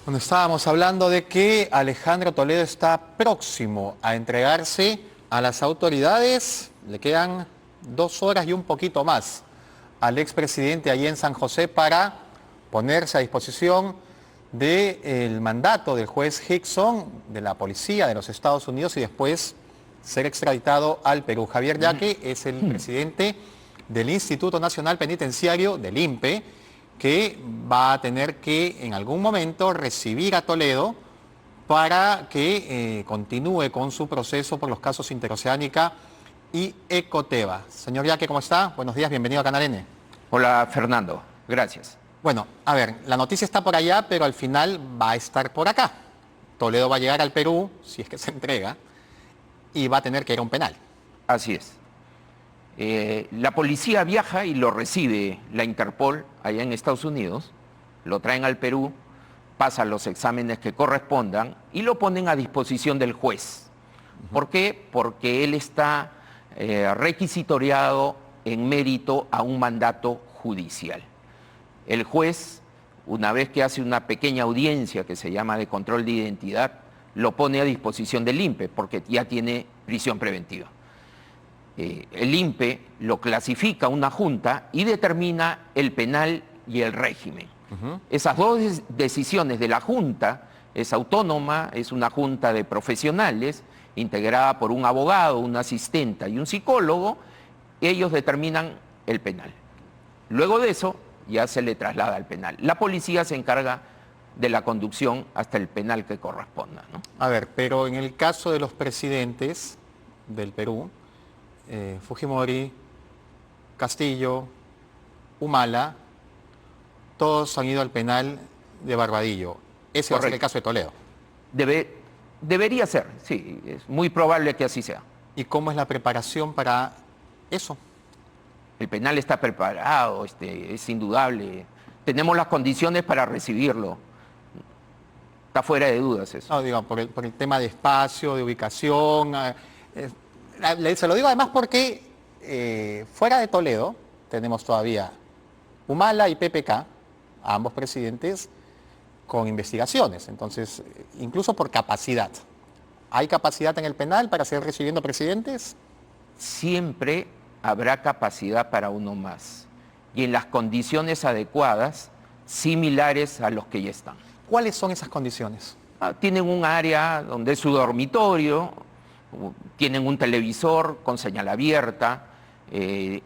Bueno, estábamos hablando de que Alejandro Toledo está próximo a entregarse a las autoridades. Le quedan 2 horas y un poquito más al expresidente allí en San José para ponerse a disposición del mandato del juez Hickson, de la policía de los Estados Unidos, y después ser extraditado al Perú. Javier Yaque es el presidente del Instituto Nacional Penitenciario, del INPE, que va a tener que en algún momento recibir a Toledo para que continúe con su proceso por los casos Interoceánica y Ecoteva. Señor Yaque, ¿cómo está? Buenos días, bienvenido a Canal N. Hola, Fernando. Gracias. Bueno, a ver, la noticia está por allá, pero al final va a estar por acá. Toledo va a llegar al Perú, si es que se entrega, y va a tener que ir a un penal. Así es. La policía viaja y lo recibe la Interpol allá en Estados Unidos, lo traen al Perú, pasan los exámenes que correspondan y lo ponen a disposición del juez. ¿Por qué? Porque él está requisitoriado en mérito a un mandato judicial. El juez, una vez que hace una pequeña audiencia que se llama de control de identidad, lo pone a disposición del INPE porque ya tiene prisión preventiva. El INPE lo clasifica a una junta y determina el penal y el régimen. Esas dos decisiones de la junta es autónoma, es una junta de profesionales integrada por un abogado, una asistenta y un psicólogo. Ellos determinan el penal. Luego de eso ya se le traslada al penal. La policía se encarga de la conducción hasta el penal que corresponda, ¿no? A ver, pero en el caso de los presidentes del Perú, Fujimori, Castillo, Humala, todos han ido al penal de Barbadillo. Ese va a ser el caso de Toledo. Debería ser, sí, es muy probable que así sea. ¿Y cómo es la preparación para eso? El penal está preparado, es indudable. Tenemos las condiciones para recibirlo. Está fuera de dudas eso. No, digo, por el tema de espacio, de ubicación. Se lo digo además porque fuera de Toledo tenemos todavía Humala y PPK, ambos presidentes, con investigaciones. Entonces, incluso por capacidad. ¿Hay capacidad en el penal para seguir recibiendo presidentes? Siempre habrá capacidad para uno más. Y en las condiciones adecuadas, similares a los que ya están. ¿Cuáles son esas condiciones? Tienen un área donde es su dormitorio, tienen un televisor con señal abierta,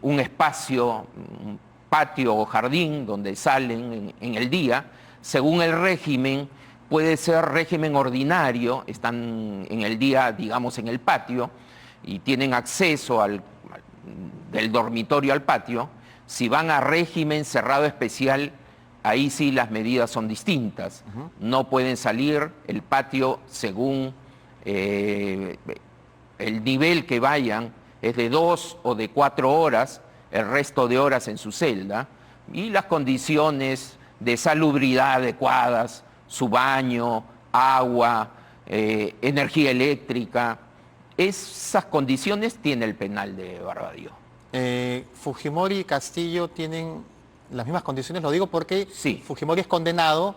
un espacio, un patio o jardín donde salen en el día. Según el régimen, puede ser régimen ordinario, están en el día, digamos, en el patio y tienen acceso del dormitorio al patio. Si van a régimen cerrado especial, ahí sí las medidas son distintas. No pueden salir, el patio según el nivel que vayan es de 2 o de 4 horas, el resto de horas en su celda, y las condiciones de salubridad adecuadas, su baño, agua, energía eléctrica, esas condiciones tiene el penal de Barbadillo. Fujimori y Castillo tienen las mismas condiciones, lo digo porque sí. Fujimori es condenado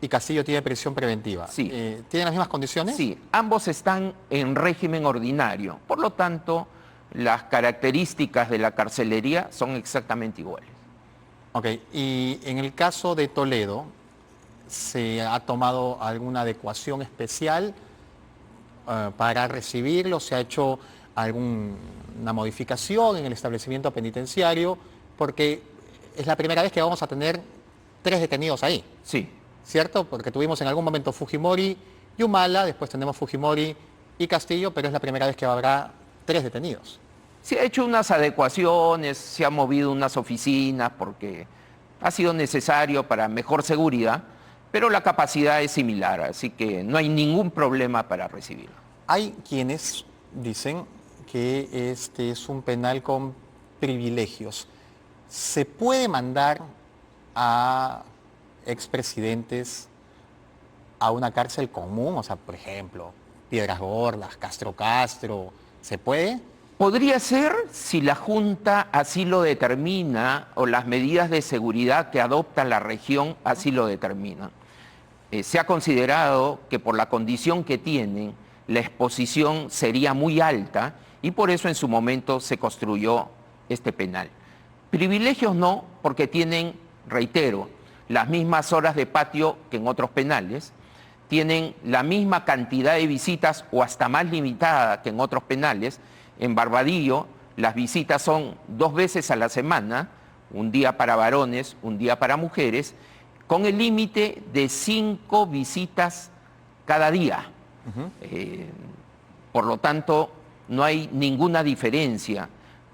y Castillo tiene prisión preventiva. Sí. ¿Tienen las mismas condiciones? Sí, ambos están en régimen ordinario, por lo tanto, las características de la carcelería son exactamente iguales. Ok, y en el caso de Toledo, ¿se ha tomado alguna adecuación especial para recibirlo? ¿Se ha hecho alguna modificación en el establecimiento penitenciario? Porque es la primera vez que vamos a tener 3 detenidos ahí. Sí. ¿Cierto? Porque tuvimos en algún momento Fujimori y Humala, después tenemos Fujimori y Castillo, pero es la primera vez que habrá 3 detenidos. Se ha hecho unas adecuaciones, se han movido unas oficinas porque ha sido necesario para mejor seguridad, pero la capacidad es similar, así que no hay ningún problema para recibirlo. Hay quienes dicen que este es un penal con privilegios. ¿Se puede mandar a expresidentes a una cárcel común? O sea, por ejemplo, Piedras Gordas, Castro, ¿se puede? Podría ser si la Junta así lo determina o las medidas de seguridad que adopta la región así lo determinan. Se ha considerado que por la condición que tienen, la exposición sería muy alta y por eso en su momento se construyó este penal. Privilegios no, porque tienen, reitero, las mismas horas de patio que en otros penales, tienen la misma cantidad de visitas o hasta más limitada que en otros penales. En Barbadillo las visitas son 2 veces a la semana, un día para varones, un día para mujeres, con el límite de 5 visitas cada día. Por lo tanto, no hay ninguna diferencia.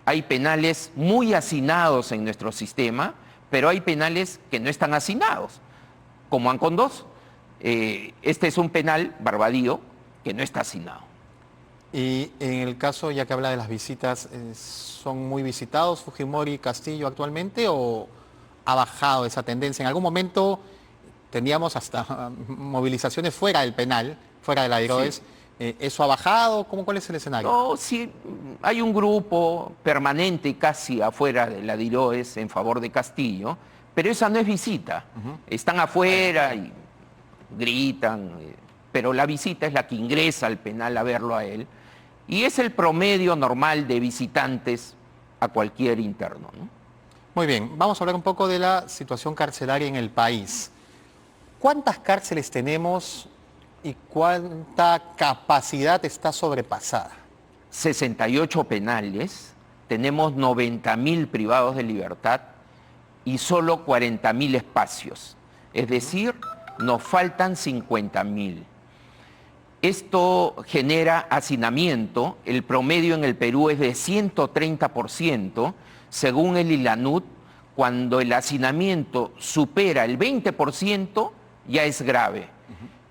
Hay penales muy hacinados en nuestro sistema, pero hay penales que no están hacinados, como Ancón 2. Este es un penal, Barbadillo, que no está hacinado. Y en el caso, ya que habla de las visitas, ¿son muy visitados Fujimori y Castillo actualmente o ha bajado esa tendencia? En algún momento teníamos hasta movilizaciones fuera del penal, fuera de la Diroes. Sí. ¿Eso ha bajado? ¿Cuál es el escenario? No, sí, hay un grupo permanente casi afuera de la Diroes en favor de Castillo, pero esa no es visita. Están afuera y gritan, pero la visita es la que ingresa al penal a verlo a él, y es el promedio normal de visitantes a cualquier interno, ¿no? Muy bien, vamos a hablar un poco de la situación carcelaria en el país. ¿Cuántas cárceles tenemos y cuánta capacidad está sobrepasada? 68 penales, tenemos 90.000 privados de libertad y solo 40.000 espacios, es decir, nos faltan 50.000. Esto genera hacinamiento, el promedio en el Perú es de 130%, según el ILANUD, cuando el hacinamiento supera el 20% ya es grave.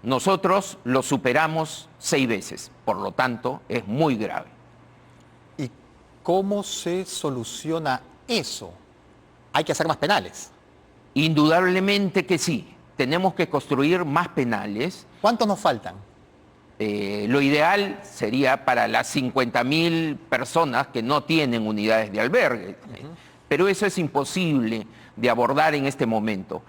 Nosotros lo superamos 6 veces, por lo tanto es muy grave. ¿Y cómo se soluciona eso? ¿Hay que hacer más penales? Indudablemente que sí. Tenemos que construir más penales. ¿Cuántos nos faltan? Lo ideal sería para las 50.000 personas que no tienen unidades de albergue, pero eso es imposible de abordar en este momento.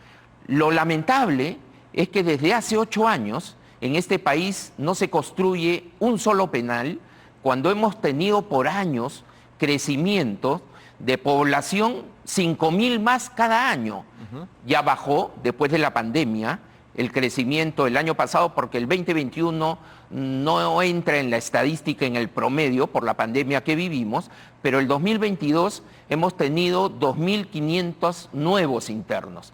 Lo lamentable es que desde hace 8 años en este país no se construye un solo penal, cuando hemos tenido por años crecimiento de población 5.000 más cada año. Ya bajó después de la pandemia el crecimiento el año pasado porque el 2021 no entra en la estadística, en el promedio por la pandemia que vivimos, pero el 2022 hemos tenido 2.500 nuevos internos.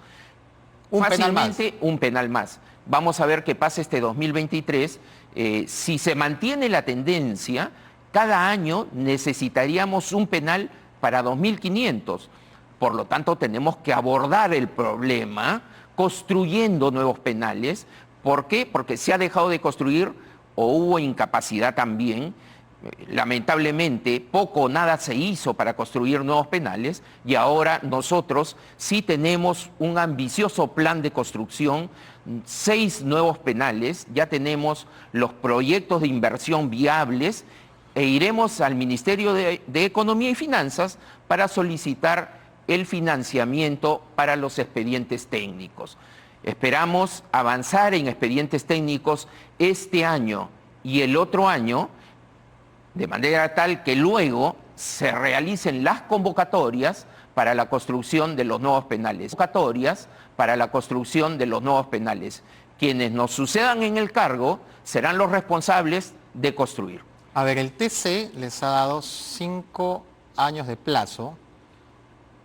Fácilmente un penal más. Vamos a ver qué pasa este 2023. Si se mantiene la tendencia, cada año necesitaríamos un penal para 2.500. Por lo tanto, tenemos que abordar el problema construyendo nuevos penales. ¿Por qué? Porque se ha dejado de construir o hubo incapacidad también. Lamentablemente, poco o nada se hizo para construir nuevos penales y ahora nosotros sí tenemos un ambicioso plan de construcción, 6 nuevos penales, ya tenemos los proyectos de inversión viables e iremos al Ministerio de Economía y Finanzas para solicitar el financiamiento para los expedientes técnicos. Esperamos avanzar en expedientes técnicos este año y el otro año, de manera tal que luego se realicen las convocatorias para la construcción de los nuevos penales. Convocatorias para la construcción de los nuevos penales. Quienes nos sucedan en el cargo serán los responsables de construir. A ver, el TC les ha dado 5 años de plazo,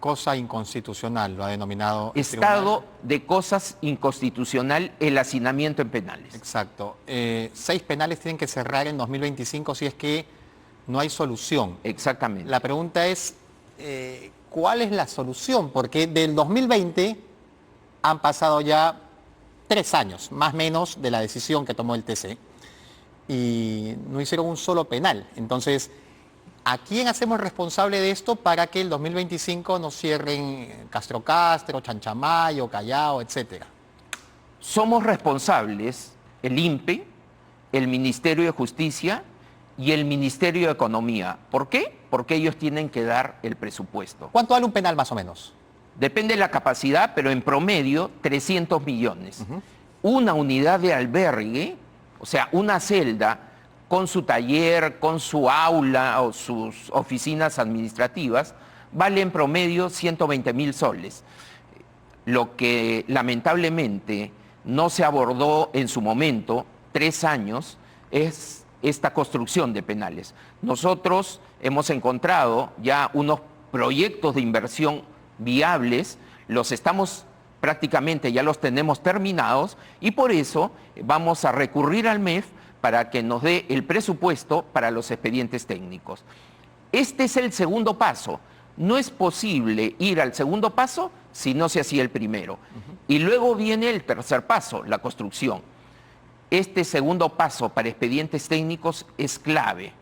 cosa inconstitucional, lo ha denominado el Estado tribunal. de cosas inconstitucional el hacinamiento en penales. Exacto. 6 penales tienen que cerrar en 2025 si es que no hay solución. Exactamente. La pregunta es, ¿cuál es la solución? Porque del 2020 han pasado ya 3 años, más o menos, de la decisión que tomó el TC y no hicieron un solo penal. Entonces, ¿a quién hacemos responsable de esto para que el 2025 nos cierren Castro, Chanchamayo, Callao, etcétera? Somos responsables el INPE, el Ministerio de Justicia y el Ministerio de Economía. ¿Por qué? Porque ellos tienen que dar el presupuesto. ¿Cuánto vale un penal más o menos? Depende de la capacidad, pero en promedio 300 millones. una unidad de albergue, o sea, una celda con su taller, con su aula o sus oficinas administrativas, vale en promedio 120.000 soles. Lo que lamentablemente no se abordó en su momento, 3 años, es esta construcción de penales. Nosotros hemos encontrado ya unos proyectos de inversión viables, los estamos prácticamente, ya los tenemos terminados y por eso vamos a recurrir al MEF para que nos dé el presupuesto para los expedientes técnicos. Este es el segundo paso. No es posible ir al segundo paso si no se hacía el primero. Y luego viene el tercer paso, la construcción. Este segundo paso para expedientes técnicos es clave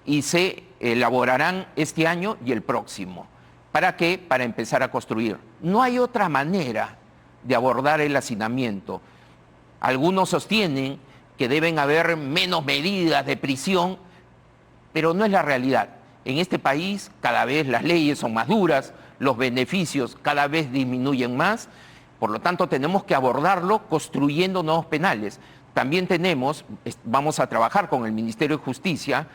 y se elaborarán este año y el próximo. ¿Para qué? Para empezar a construir. No hay otra manera de abordar el hacinamiento. Algunos sostienen que deben haber menos medidas de prisión, pero no es la realidad. En este país cada vez las leyes son más duras, los beneficios cada vez disminuyen más, por lo tanto tenemos que abordarlo construyendo nuevos penales. También vamos a trabajar con el Ministerio de Justicia,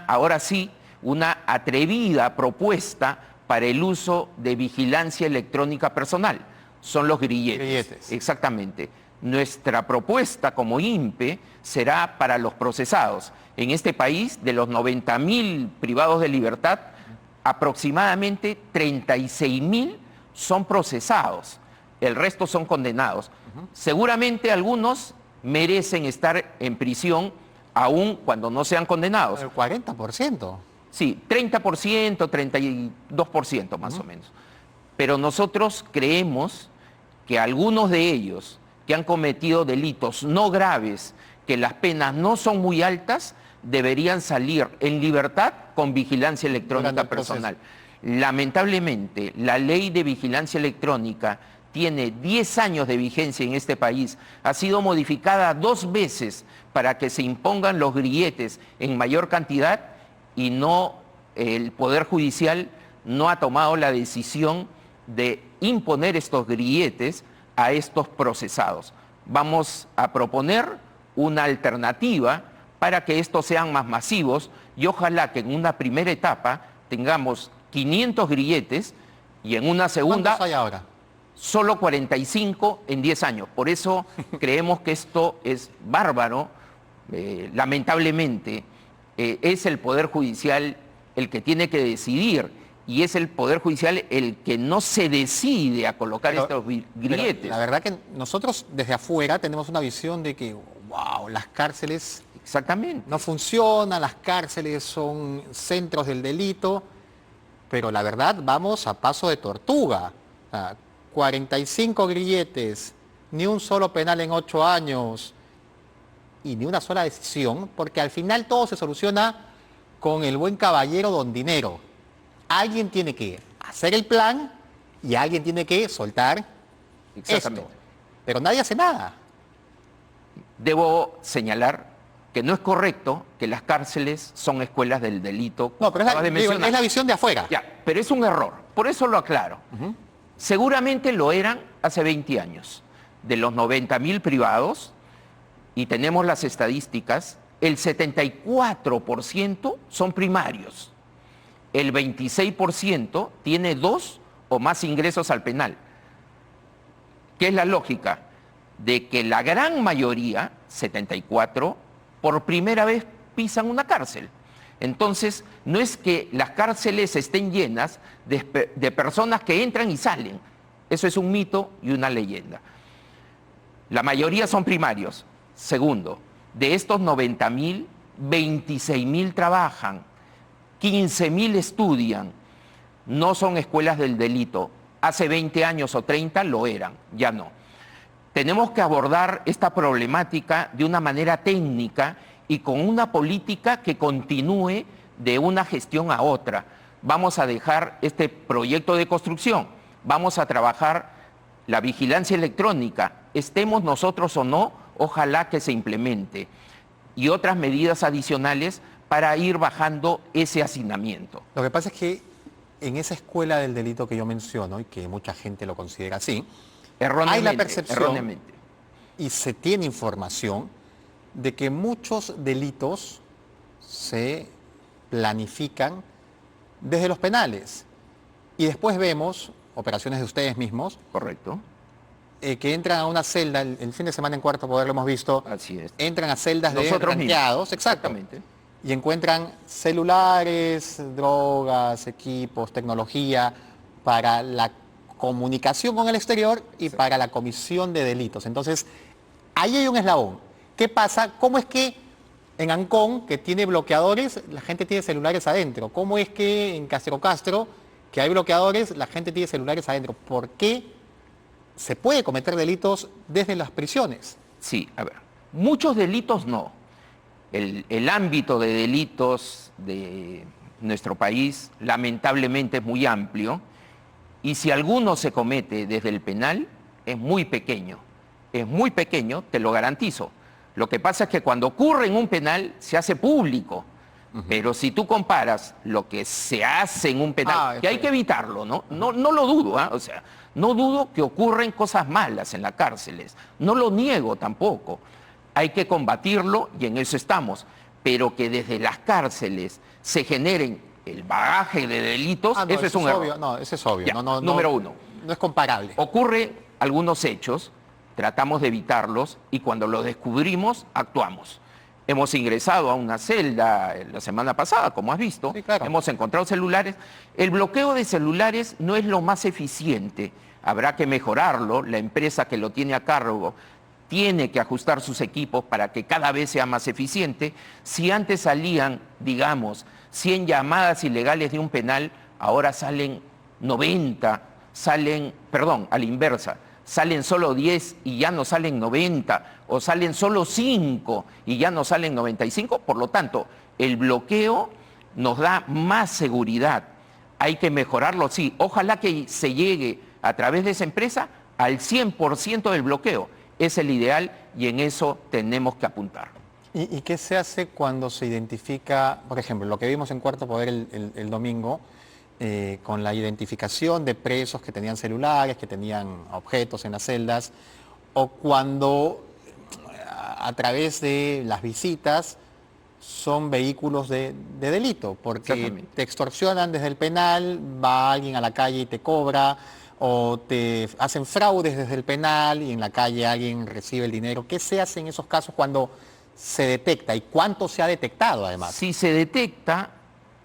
ahora sí, una atrevida propuesta para el uso de vigilancia electrónica personal. Son los grilletes. Exactamente. Nuestra propuesta como INPE será para los procesados. En este país, de los 90.000 privados de libertad, aproximadamente 36.000 son procesados. El resto son condenados. Seguramente algunos merecen estar en prisión aún cuando no sean condenados. El 40%. Sí, 30%, 32% más o menos. Pero nosotros creemos que algunos de ellos que han cometido delitos no graves, que las penas no son muy altas, deberían salir en libertad con vigilancia electrónica personal. Lamentablemente, la ley de vigilancia electrónica tiene 10 años de vigencia en este país, ha sido modificada 2 veces para que se impongan los grilletes en mayor cantidad y el Poder Judicial no ha tomado la decisión de imponer estos grilletes a estos procesados. Vamos a proponer una alternativa para que estos sean más masivos y ojalá que en una primera etapa tengamos 500 grilletes y en una segunda... ¿Cuántos hay ahora? Solo 45 en 10 años. Por eso creemos que esto es bárbaro. Lamentablemente, es el Poder Judicial el que tiene que decidir y es el Poder Judicial el que no se decide a colocar estos grilletes. La verdad que nosotros desde afuera tenemos una visión de que, wow, las cárceles... Exactamente. No funcionan, las cárceles son centros del delito, pero la verdad vamos a paso de tortuga. 45 grilletes, ni un solo penal en 8 años y ni una sola decisión, porque al final todo se soluciona con el buen caballero don dinero. Alguien tiene que hacer el plan y alguien tiene que soltar esto. Pero nadie hace nada. Debo señalar que no es correcto que las cárceles son escuelas del delito. No, pero es la visión de afuera. Ya, pero es un error, por eso lo aclaro. Seguramente lo eran hace 20 años. De los 90.000 privados, y tenemos las estadísticas, el 74% son primarios. El 26% tiene 2 o más ingresos al penal. ¿Qué es la lógica? De que la gran mayoría, 74%, por primera vez pisan una cárcel. Entonces, no es que las cárceles estén llenas de personas que entran y salen. Eso es un mito y una leyenda. La mayoría son primarios. Segundo, de estos 90.000, 26.000 trabajan, 15.000 estudian. No son escuelas del delito. Hace 20 años o 30 lo eran, ya no. Tenemos que abordar esta problemática de una manera técnica y con una política que continúe de una gestión a otra. Vamos a dejar este proyecto de construcción, vamos a trabajar la vigilancia electrónica, estemos nosotros o no, ojalá que se implemente, y otras medidas adicionales para ir bajando ese hacinamiento. Lo que pasa es que en esa escuela del delito que yo menciono, y que mucha gente lo considera así, hay la percepción y se tiene información de que muchos delitos se planifican desde los penales. Y después vemos operaciones de ustedes mismos Correcto. Que entran a una celda, el fin de semana en Cuarto Poder lo hemos visto, Así es. entran a celdas de Nosotros mismos. ranqueados, exacto, Exactamente. y encuentran celulares, drogas, equipos, tecnología para la comunicación con el exterior y para la comisión de delitos. Entonces, ahí hay un eslabón. ¿Qué pasa? ¿Cómo es que en Ancón, que tiene bloqueadores, la gente tiene celulares adentro? ¿Cómo es que en Castro Castro, que hay bloqueadores, la gente tiene celulares adentro? ¿Por qué se puede cometer delitos desde las prisiones? Sí, a ver, muchos delitos no. El ámbito de delitos de nuestro país lamentablemente es muy amplio y si alguno se comete desde el penal es muy pequeño, te lo garantizo. Lo que pasa es que cuando ocurre en un penal se hace público, pero si tú comparas lo que se hace en un penal, que hay que evitarlo, ¿no? No lo dudo, ¿eh? O sea, no dudo que ocurren cosas malas en las cárceles, no lo niego tampoco. Hay que combatirlo y en eso estamos, pero que desde las cárceles se generen el bagaje de delitos, eso es un error. No, eso es obvio. Ya, número uno. No es comparable. Ocurre algunos hechos, tratamos de evitarlos y cuando los descubrimos, actuamos. Hemos ingresado a una celda la semana pasada, como has visto, sí, claro. Hemos encontrado celulares. El bloqueo de celulares no es lo más eficiente, habrá que mejorarlo, la empresa que lo tiene a cargo tiene que ajustar sus equipos para que cada vez sea más eficiente. Si antes salían, digamos, 100 llamadas ilegales de un penal, ahora salen 90, a la inversa, salen solo 10 y ya no salen 90, o salen solo 5 y ya no salen 95. Por lo tanto, el bloqueo nos da más seguridad. Hay que mejorarlo, sí. Ojalá que se llegue a través de esa empresa al 100% del bloqueo. Es el ideal y en eso tenemos que apuntar. ¿Y qué se hace cuando se identifica, por ejemplo, lo que vimos en Cuarto Poder el domingo, con la identificación de presos que tenían celulares, que tenían objetos en las celdas, o cuando a través de las visitas son vehículos de delito, porque te extorsionan desde el penal, va alguien a la calle y te cobra, o te hacen fraudes desde el penal y en la calle alguien recibe el dinero? ¿Qué se hace en esos casos cuando se detecta y cuánto se ha detectado además? Si se detecta,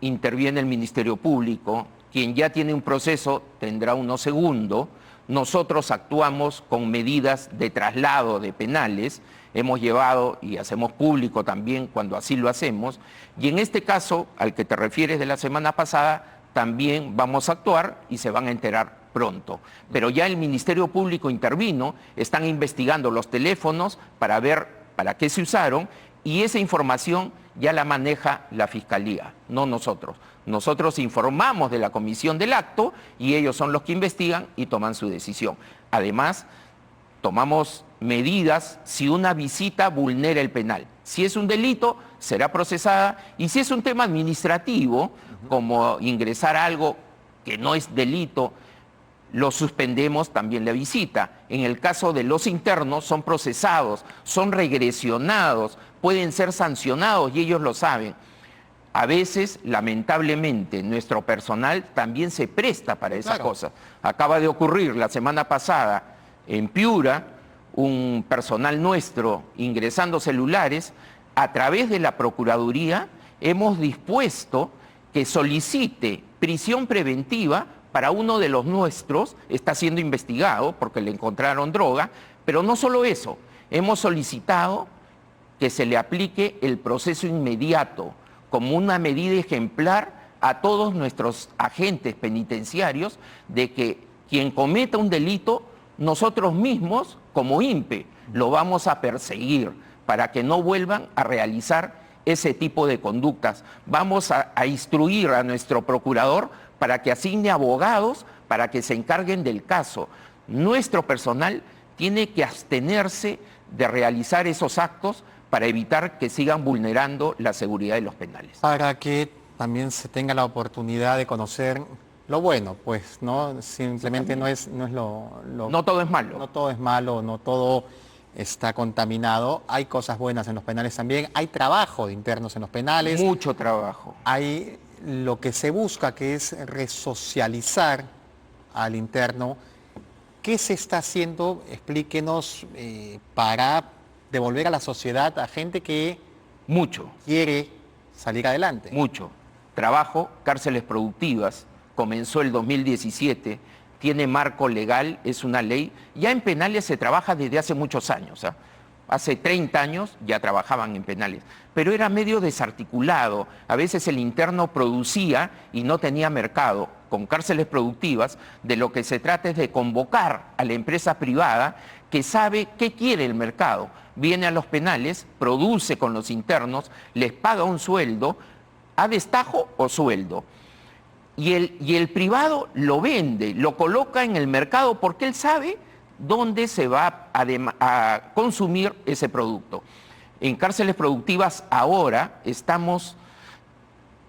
interviene el Ministerio Público, quien ya tiene un proceso tendrá uno segundo. Nosotros actuamos con medidas de traslado de penales, hemos llevado y hacemos público también cuando así lo hacemos, y en este caso, al que te refieres de la semana pasada, también vamos a actuar y se van a enterar pronto. Pero ya el Ministerio Público intervino, están investigando los teléfonos para ver para qué se usaron y esa información ya la maneja la Fiscalía, no nosotros. Nosotros informamos de la comisión del acto y ellos son los que investigan y toman su decisión. Además, tomamos medidas si una visita vulnera el penal. Si es un delito, será procesada y si es un tema administrativo, como ingresar algo que no es delito, lo suspendemos también la visita. En el caso de los internos son procesados, son regresionados, pueden ser sancionados y ellos lo saben. A veces, lamentablemente, nuestro personal también se presta para esas cosas. Acaba de ocurrir la semana pasada en Piura, un personal nuestro ingresando celulares. A través de la Procuraduría hemos dispuesto que solicite prisión preventiva para uno de los nuestros, está siendo investigado porque le encontraron droga, pero no solo eso, hemos solicitado que se le aplique el proceso inmediato como una medida ejemplar a todos nuestros agentes penitenciarios de que quien cometa un delito, nosotros mismos, como INPE, lo vamos a perseguir para que no vuelvan a realizar ese tipo de conductas. Vamos a instruir a nuestro procurador para que asigne abogados para que se encarguen del caso. Nuestro personal tiene que abstenerse de realizar esos actos para evitar que sigan vulnerando la seguridad de los penales. Para que también se tenga la oportunidad de conocer lo bueno, pues, ¿no? Simplemente no es lo... No todo es malo. No todo es malo, no todo está contaminado. Hay cosas buenas en los penales también, hay trabajo de internos en los penales. Mucho trabajo. Hay lo que se busca, que es resocializar al interno. ¿Qué se está haciendo? Explíquenos, para devolver a la sociedad a gente que Mucho. quiere salir adelante. Mucho. Trabajo, cárceles productivas, comenzó el 2017, tiene marco legal, es una ley. Ya en penales se trabaja desde hace muchos años. Hace 30 años ya trabajaban en penales, pero era medio desarticulado. A veces el interno producía y no tenía mercado. Con cárceles productivas, de lo que se trata es de convocar a la empresa privada que sabe qué quiere el mercado. Viene a los penales, produce con los internos, les paga un sueldo, a destajo o sueldo. Y el privado lo vende, lo coloca en el mercado porque él sabe dónde se va a consumir ese producto. En cárceles productivas ahora estamos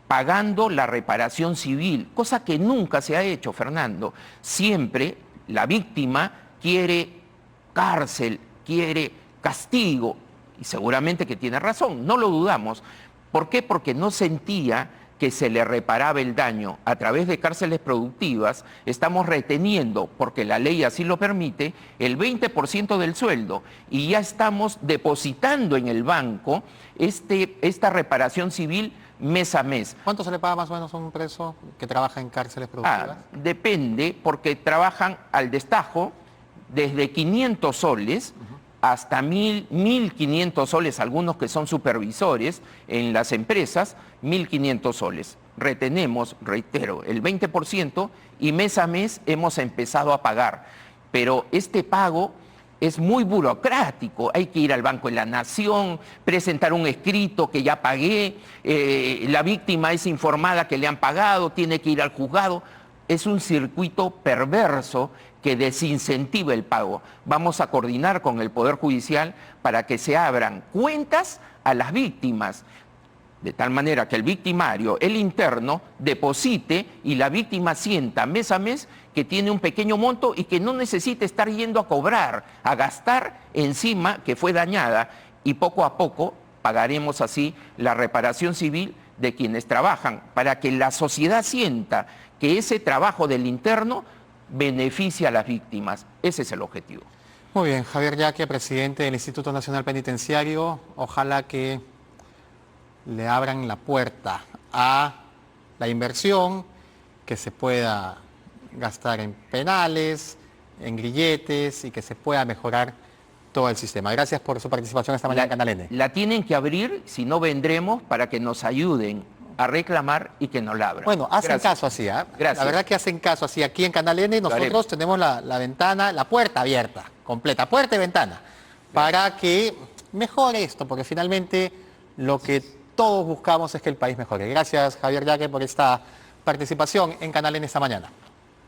pagando la reparación civil, cosa que nunca se ha hecho, Fernando. Siempre la víctima quiere cárcel, quiere castigo, y seguramente que tiene razón, no lo dudamos. ¿Por qué? Porque no sentía que se le reparaba el daño. A través de cárceles productivas estamos reteniendo, porque la ley así lo permite, el 20% del sueldo y ya estamos depositando en el banco esta reparación civil mes a mes. ¿Cuánto se le paga más o menos a un preso que trabaja en cárceles productivas? Depende, porque trabajan al destajo desde 500 soles hasta 1.500 soles, algunos que son supervisores en las empresas, 1.500 soles. Retenemos, reitero, el 20% y mes a mes hemos empezado a pagar. Pero este pago es muy burocrático, hay que ir al Banco de la Nación, presentar un escrito que ya pagué, la víctima es informada que le han pagado, tiene que ir al juzgado. Es un circuito perverso que desincentiva el pago. Vamos a coordinar con el Poder Judicial para que se abran cuentas a las víctimas, de tal manera que el victimario, el interno, deposite y la víctima sienta mes a mes que tiene un pequeño monto y que no necesita estar yendo a cobrar, a gastar encima que fue dañada, y poco a poco pagaremos así la reparación civil de quienes trabajan, para que la sociedad sienta que ese trabajo del interno beneficia a las víctimas. Ese es el objetivo. Muy bien, Javier Yaque, presidente del Instituto Nacional Penitenciario. Ojalá que le abran la puerta a la inversión que se pueda gastar en penales, en grilletes y que se pueda mejorar todo el sistema. Gracias por su participación esta mañana en Canal N. La tienen que abrir, si no vendremos para que nos ayuden a reclamar y que nos la abran. Bueno, hacen Gracias. caso así, ¿eh? Gracias. La verdad que hacen caso así. Aquí en Canal N nosotros tenemos la ventana, la puerta abierta, completa, puerta y ventana, para que mejore esto, porque finalmente lo que todos buscamos es que el país mejore. Gracias, Javier Yaque, por esta participación en Canal N esta mañana.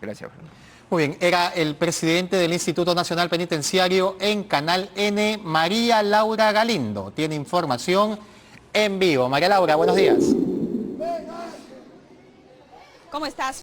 Gracias, Fernando. Muy bien, era el presidente del Instituto Nacional Penitenciario en Canal N, María Laura Galindo. Tiene información en vivo. María Laura, buenos días. ¿Cómo estás?